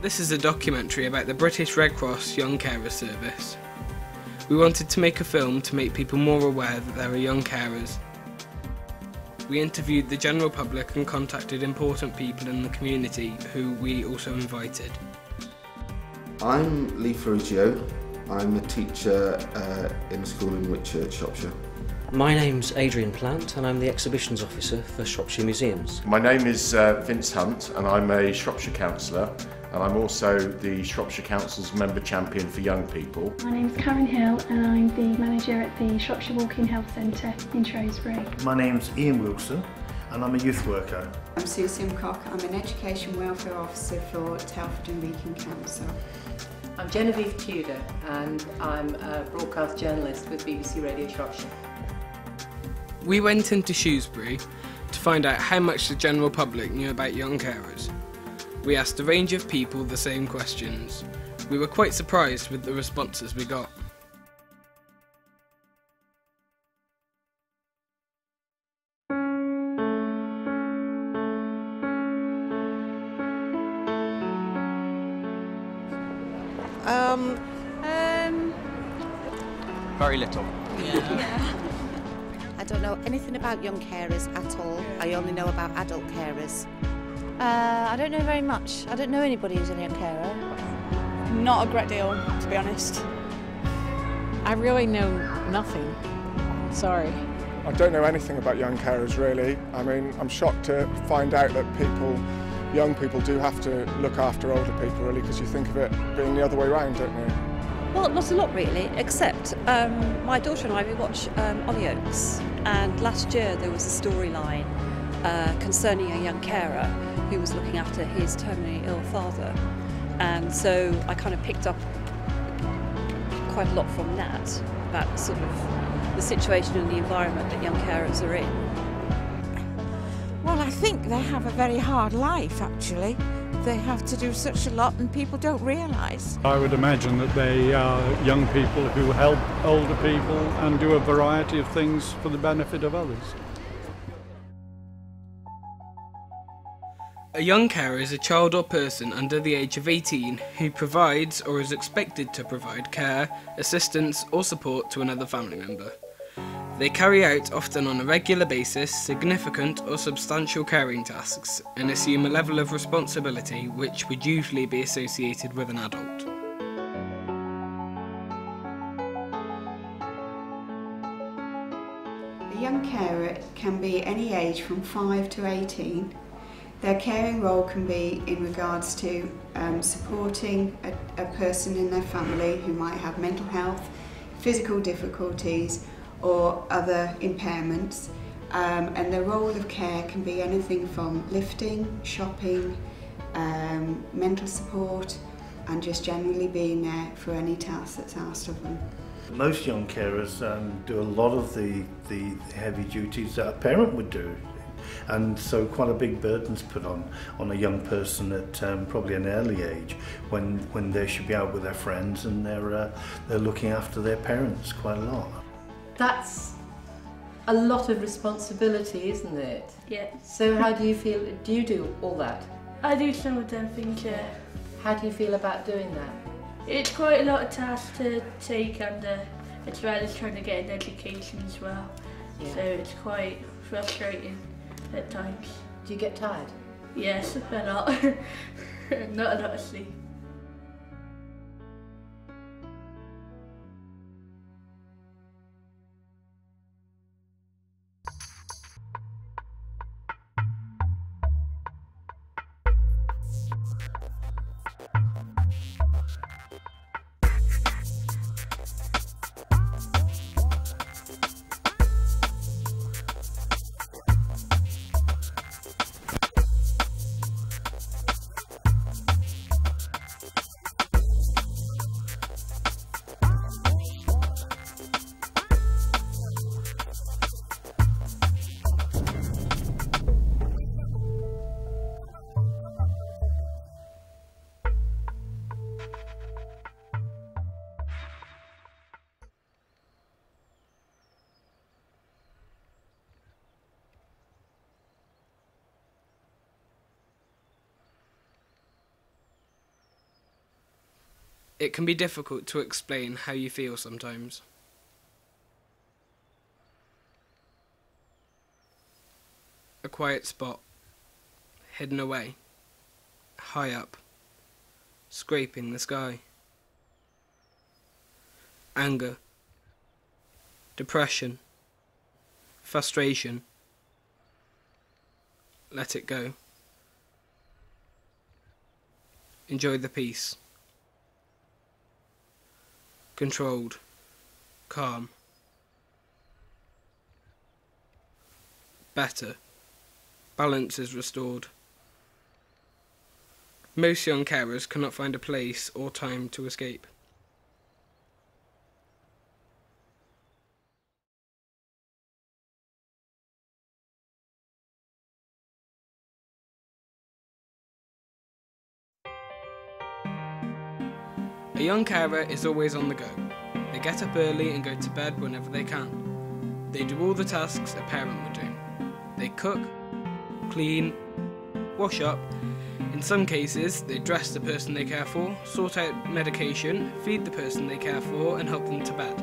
This is a documentary about the British Red Cross Young Carers Service. We wanted to make a film to make people more aware that there are young carers. We interviewed the general public and contacted important people in the community who we also invited. I'm Lee Ferruggio. I'm a teacher in a school in Whitchurch, Shropshire. My name's Adrian Plant and I'm the Exhibitions Officer for Shropshire Museums. My name is Vince Hunt and I'm a Shropshire Councillor, and I'm also the Shropshire Council's Member Champion for Young People. My name's Karen Hill and I'm the manager at the Shropshire Walking Health Centre in Shrewsbury. My name's Ian Wilson and I'm a youth worker. I'm Sue Simcock. I'm an Education Welfare Officer for Telford and Wrekin Council. I'm Genevieve Tudor and I'm a broadcast journalist with BBC Radio Shropshire. We went into Shrewsbury to find out how much the general public knew about young carers. We asked a range of people the same questions. We were quite surprised with the responses we got. Very little. Yeah. I don't know anything about young carers at all. I only know about adult carers. I don't know very much. I don't know anybody who's a young carer. Not a great deal, to be honest. I really know nothing. Sorry. I don't know anything about young carers really. I mean, I'm shocked to find out that young people do have to look after older people really, because you think of it being the other way around, don't you? Well, not a lot really, except my daughter and I, we watch Hollyoaks, and last year there was a storyline concerning a young carer who was looking after his terminally ill father, and so I kind of picked up quite a lot from that about sort of the situation and the environment that young carers are in. Well, I think they have a very hard life actually. They have to do such a lot and people don't realise. I would imagine that they are young people who help older people and do a variety of things for the benefit of others. A young carer is a child or person under the age of 18 who provides or is expected to provide care, assistance or support to another family member. They carry out, often on a regular basis, significant or substantial caring tasks and assume a level of responsibility which would usually be associated with an adult. A young carer can be any age from 5 to 18. Their caring role can be in regards to supporting a person in their family who might have mental health, physical difficulties or other impairments, and the role of care can be anything from lifting, shopping, mental support and just generally being there for any task that's asked of them. Most young carers do a lot of the heavy duties that a parent would do, and so quite a big burden's put on a young person at probably an early age when they should be out with their friends and they're looking after their parents quite a lot. That's a lot of responsibility, isn't it? Yeah. So how do you feel? Do you do all that? I do some of them things, yeah. How do you feel about doing that? It's quite a lot of tasks to take under, as well as trying to get an education as well. Yeah. So it's quite frustrating at times. Do you get tired? Yes, a lot. Not a lot of sleep. It can be difficult to explain how you feel sometimes. A quiet spot, hidden away, high up, scraping the sky. Anger, depression, frustration. Let it go. Enjoy the peace. Controlled, calm. Better. Balance is restored. Most young carers cannot find a place or time to escape. A young carer is always on the go. They get up early and go to bed whenever they can. They do all the tasks a parent would do. They cook, clean, wash up. In some cases, they dress the person they care for, sort out medication, feed the person they care for, and help them to bed.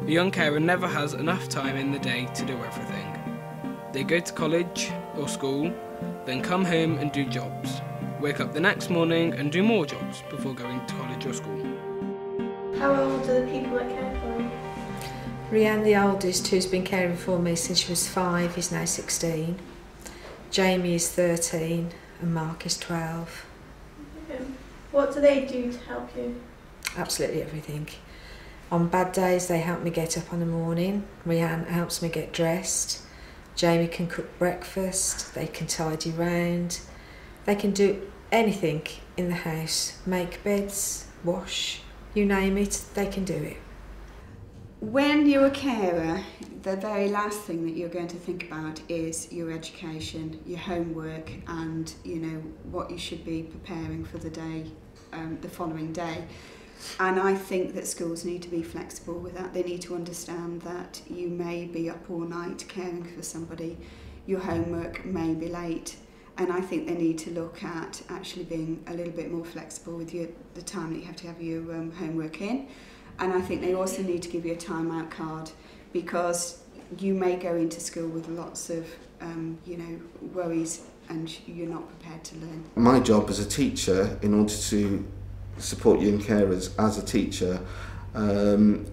A young carer never has enough time in the day to do everything. They go to college or school, then come home and do jobs. Wake up the next morning and do more jobs before going to college or school. How old are the people that care for you? Rianne, the oldest, who's been caring for me since she was 5, is now 16. Jamie is 13 and Mark is 12. What do they do to help you? Absolutely everything. On bad days they help me get up in the morning. Rianne helps me get dressed. Jamie can cook breakfast. They can tidy round. They can do anything in the house. Make beds, wash, you name it, they can do it. When you're a carer, the very last thing that you're going to think about is your education, your homework, and what you should be preparing for the day, the following day. And I think that schools need to be flexible with that. They need to understand that you may be up all night caring for somebody, your homework may be late, and I think they need to look at actually being a little bit more flexible with the time that you have to have your homework in. And I think they also need to give you a time-out card, because you may go into school with lots of worries and you're not prepared to learn. My job as a teacher, in order to support young carers as a teacher,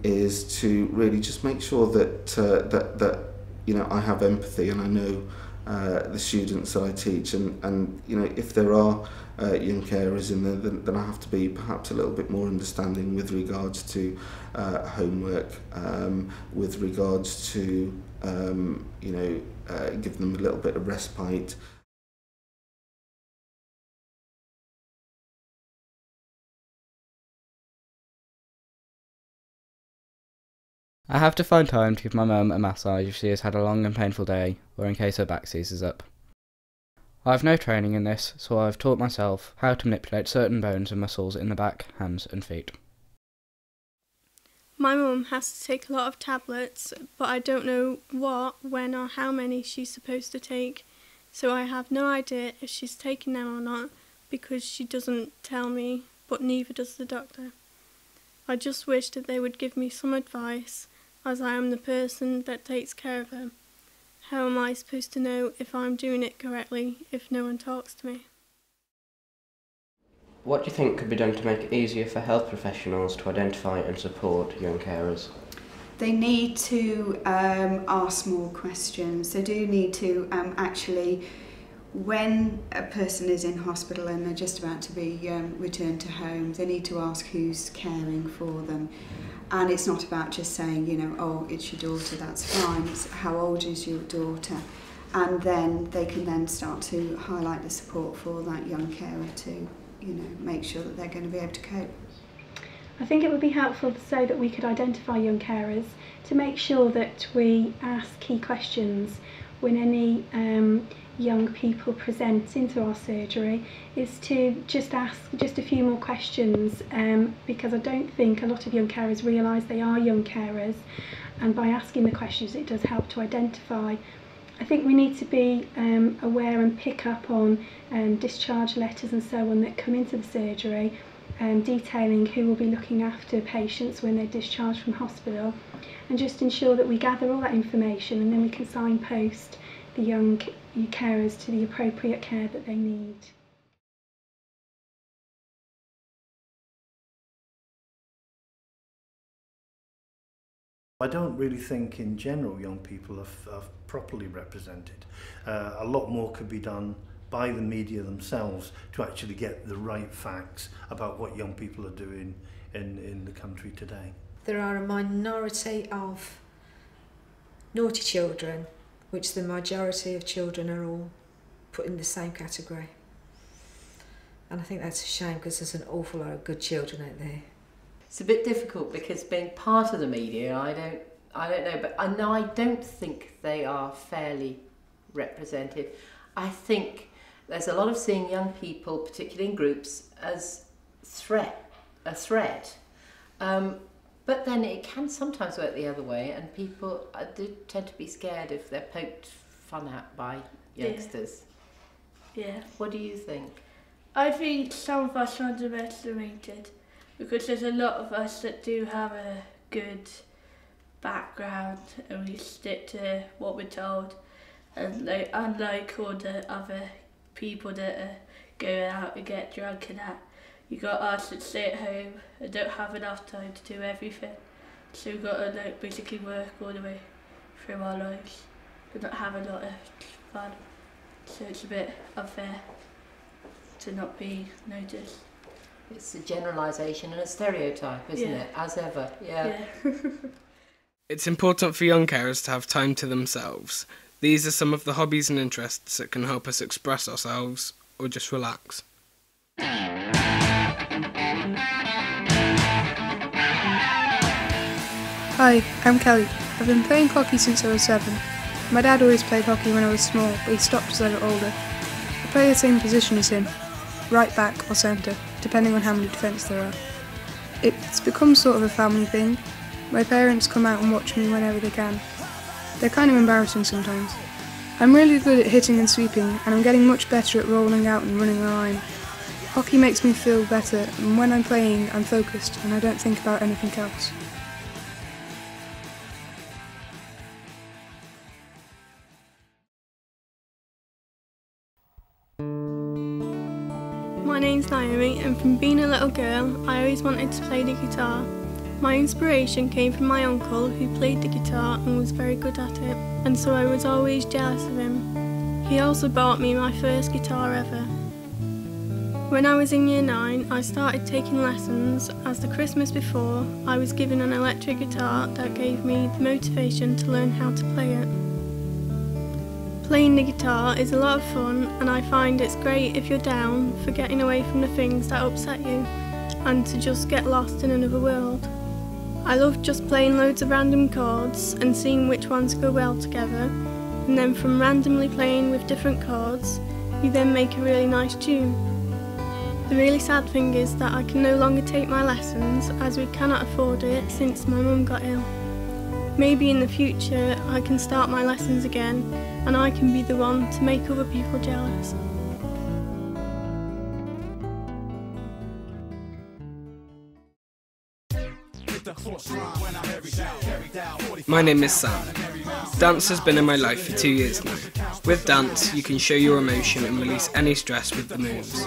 is to really just make sure that I have empathy and I know the students that I teach, and if there are young carers in there, then I have to be perhaps a little bit more understanding with regards to homework, with regards to give them a little bit of respite. I have to find time to give my mum a massage if she has had a long and painful day, or in case her back seizes up. I have no training in this, so I have taught myself how to manipulate certain bones and muscles in the back, hands and feet. My mum has to take a lot of tablets, but I don't know what, when or how many she's supposed to take, so I have no idea if she's taking them or not, because she doesn't tell me, but neither does the doctor. I just wish that they would give me some advice, as I am the person that takes care of her. How am I supposed to know if I'm doing it correctly if no one talks to me? What do you think could be done to make it easier for health professionals to identify and support young carers? They need to ask more questions. They do need to actually, when a person is in hospital and they're just about to be returned to home, they need to ask who's caring for them. And it's not about just saying, oh, it's your daughter, that's fine. It's how old is your daughter? And then they can then start to highlight the support for that young carer to, make sure that they're going to be able to cope. I think it would be helpful so that we could identify young carers, to make sure that we ask key questions when any young people present into our surgery, is to just ask just a few more questions, because I don't think a lot of young carers realise they are young carers, and by asking the questions it does help to identify. I think we need to be aware and pick up on discharge letters and so on that come into the surgery, detailing who will be looking after patients when they're discharged from hospital, and just ensure that we gather all that information and then we can signpost the young carers to the appropriate care that they need. I don't really think in general young people are properly represented. A lot more could be done by the media themselves to actually get the right facts about what young people are doing in the country today. There are a minority of naughty children, which the majority of children are all put in the same category. And I think that's a shame, because there's an awful lot of good children out there. It's a bit difficult because being part of the media, I don't know, but I don't think they are fairly represented. I think there's a lot of seeing young people, particularly in groups, as a threat. But then it can sometimes work the other way, and people do tend to be scared if they're poked fun at by youngsters. Yeah. What do you think? I think some of us are underestimated, because there's a lot of us that do have a good background and we stick to what we're told, and unlike all the other people that go out and get drunk and that, you got us that stay at home and don't have enough time to do everything, so we've got to basically work all the way through our lives and not have a lot of fun, so it's a bit unfair to not be noticed. It's a generalisation and a stereotype, isn't it? As ever, yeah. It's important for young carers to have time to themselves. These are some of the hobbies and interests that can help us express ourselves or just relax. Hi, I'm Kelly. I've been playing hockey since I was 7. My dad always played hockey when I was small, but he stopped as I got older. I play the same position as him, right back or centre, depending on how many defence there are. It's become sort of a family thing. My parents come out and watch me whenever they can. They're kind of embarrassing sometimes. I'm really good at hitting and sweeping, and I'm getting much better at rolling out and running the line. Hockey makes me feel better, and when I'm playing, I'm focused and I don't think about anything else. My name's Naomi, and from being a little girl, I always wanted to play the guitar. My inspiration came from my uncle, who played the guitar and was very good at it, and so I was always jealous of him. He also bought me my first guitar ever. When I was in Year 9, I started taking lessons, as the Christmas before, I was given an electric guitar that gave me the motivation to learn how to play it. Playing the guitar is a lot of fun, and I find it's great if you're down for getting away from the things that upset you and to just get lost in another world. I love just playing loads of random chords and seeing which ones go well together, and then from randomly playing with different chords, you then make a really nice tune. The really sad thing is that I can no longer take my lessons, as we cannot afford it since my mum got ill. Maybe in the future I can start my lessons again, and I can be the one to make other people jealous. My name is Sam. Dance has been in my life for 2 years now. With dance, you can show your emotion and release any stress with the moves.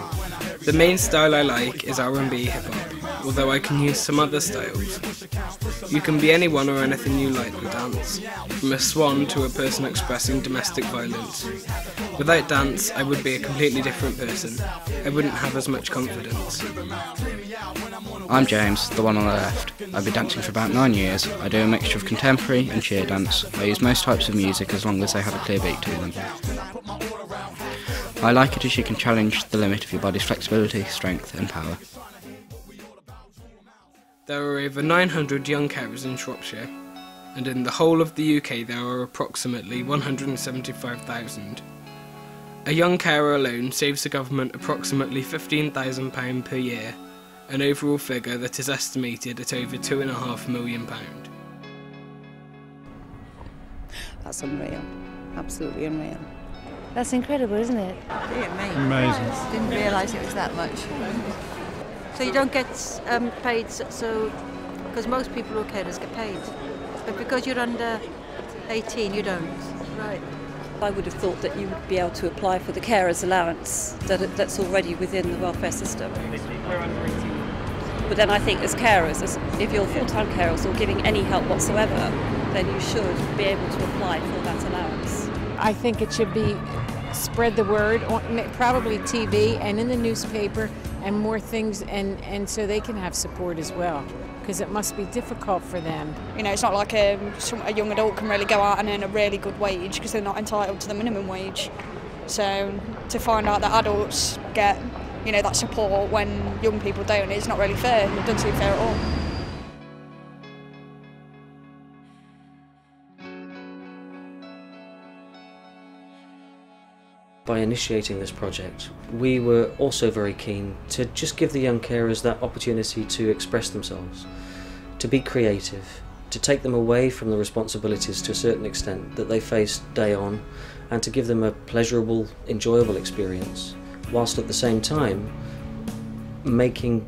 The main style I like is R&B hip-hop, although I can use some other styles. You can be anyone or anything you like with dance, from a swan to a person expressing domestic violence. Without dance, I would be a completely different person. I wouldn't have as much confidence. I'm James, the one on the left. I've been dancing for about 9 years. I do a mixture of contemporary and cheer dance. I use most types of music as long as they have a clear beat to them. I like it as you can challenge the limit of your body's flexibility, strength and power. There are over 900 young carers in Shropshire, and in the whole of the UK there are approximately 175,000. A young carer alone saves the government approximately £15,000 per year, an overall figure that is estimated at over £2.5 million. That's unreal, absolutely unreal. That's incredible, isn't it? Amazing. Didn't realise it was that much. So you don't get paid, so because most people who are carers get paid, but because you're under 18, you don't. Right. I would have thought that you would be able to apply for the carers allowance that's already within the welfare system. We're under 18. But then I think as carers, if you're full-time carers or giving any help whatsoever, then you should be able to apply for that allowance. I think it should be spread the word, probably TV and in the newspaper and more things, and so they can have support as well, because it must be difficult for them. You know, it's not like a young adult can really go out and earn a really good wage because they're not entitled to the minimum wage. So to find out that adults get, you know, that support when young people don't, it's not really fair. It doesn't seem fair at all. By initiating this project, we were also very keen to just give the young carers that opportunity to express themselves, to be creative, to take them away from the responsibilities to a certain extent that they face day on, and to give them a pleasurable, enjoyable experience, whilst at the same time making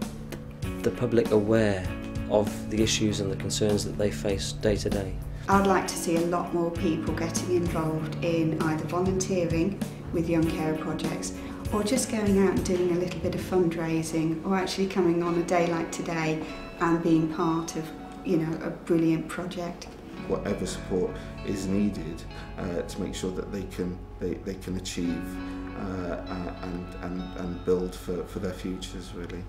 the public aware of the issues and the concerns that they face day to day. I'd like to see a lot more people getting involved in either volunteering with young carer projects or just going out and doing a little bit of fundraising, or actually coming on a day like today and being part of, you know, a brilliant project. Whatever support is needed to make sure that they can achieve and build for their futures, really.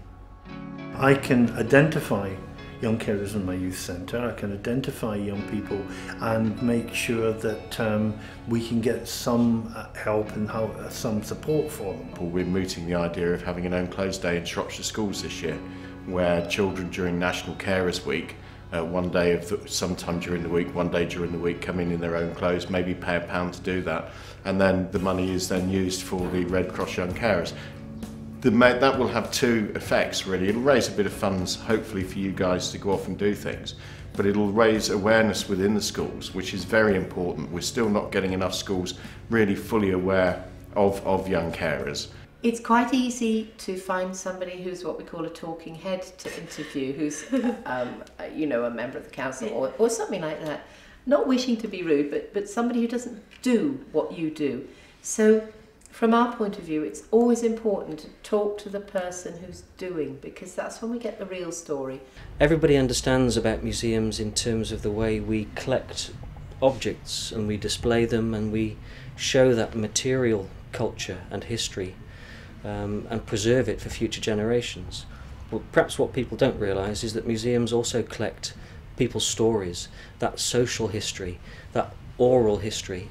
I can identify young carers in my youth centre. I can identify young people and make sure that we can get some help and some support for them. We're mooting the idea of having an own closed day in Shropshire schools this year, where children during National Carers Week, one day of sometime during the week, one day during the week, come in their own clothes, maybe pay £1 to do that, and then the money is then used for the Red Cross Young Carers. That will have two effects, really. It'll raise a bit of funds, hopefully, for you guys to go off and do things, but it'll raise awareness within the schools, which is very important. We're still not getting enough schools really fully aware of young carers. It's quite easy to find somebody who's what we call a talking head to interview, who's you know, a member of the council or something like that. Not wishing to be rude, but somebody who doesn't do what you do. So from our point of view, it's always important to talk to the person who's doing, because that's when we get the real story. Everybody understands about museums in terms of the way we collect objects and we display them and we show that material culture and history and preserve it for future generations. Well, perhaps what people don't realise is that museums also collect people's stories, that social history, that oral history,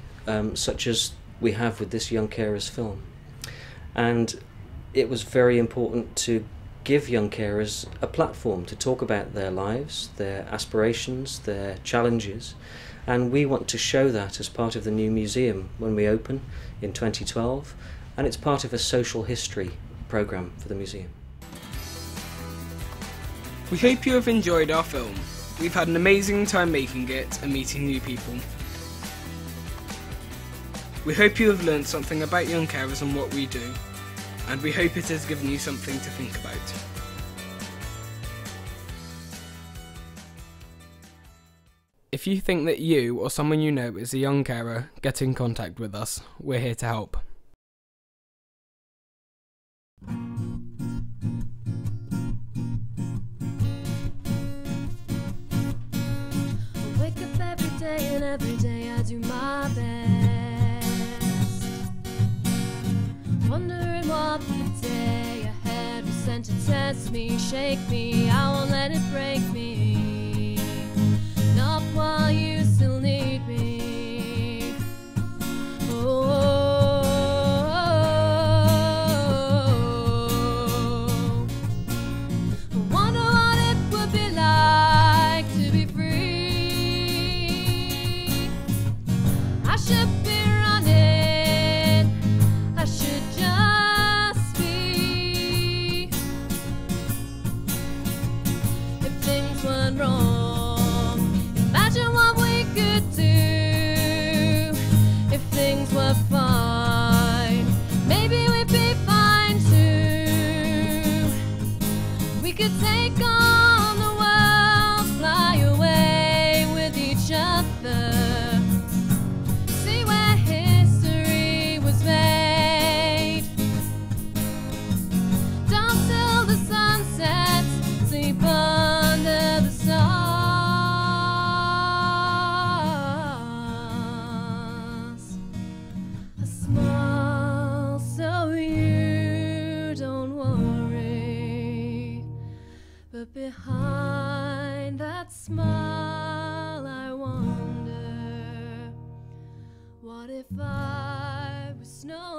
such as we have with this Young Carers film. And it was very important to give young carers a platform to talk about their lives, their aspirations, their challenges, and we want to show that as part of the new museum when we open in 2012, and it's part of a social history programme for the museum. We hope you have enjoyed our film. We've had an amazing time making it and meeting new people. We hope you have learned something about young carers and what we do, and we hope it has given you something to think about. If you think that you or someone you know is a young carer, get in contact with us. We're here to help. I wake up every day and every day I do my best, wondering what the day ahead was sent to test me, shake me, I won't let it break me, not while you still need me. I wonder what it would be like to be free. I should be running, I should just be. could take on the world, fly away with each other. See where history was made. Dance till the sun sets, sleep under the stars. A smile so you don't worry, but behind that smile I wonder, what if I was no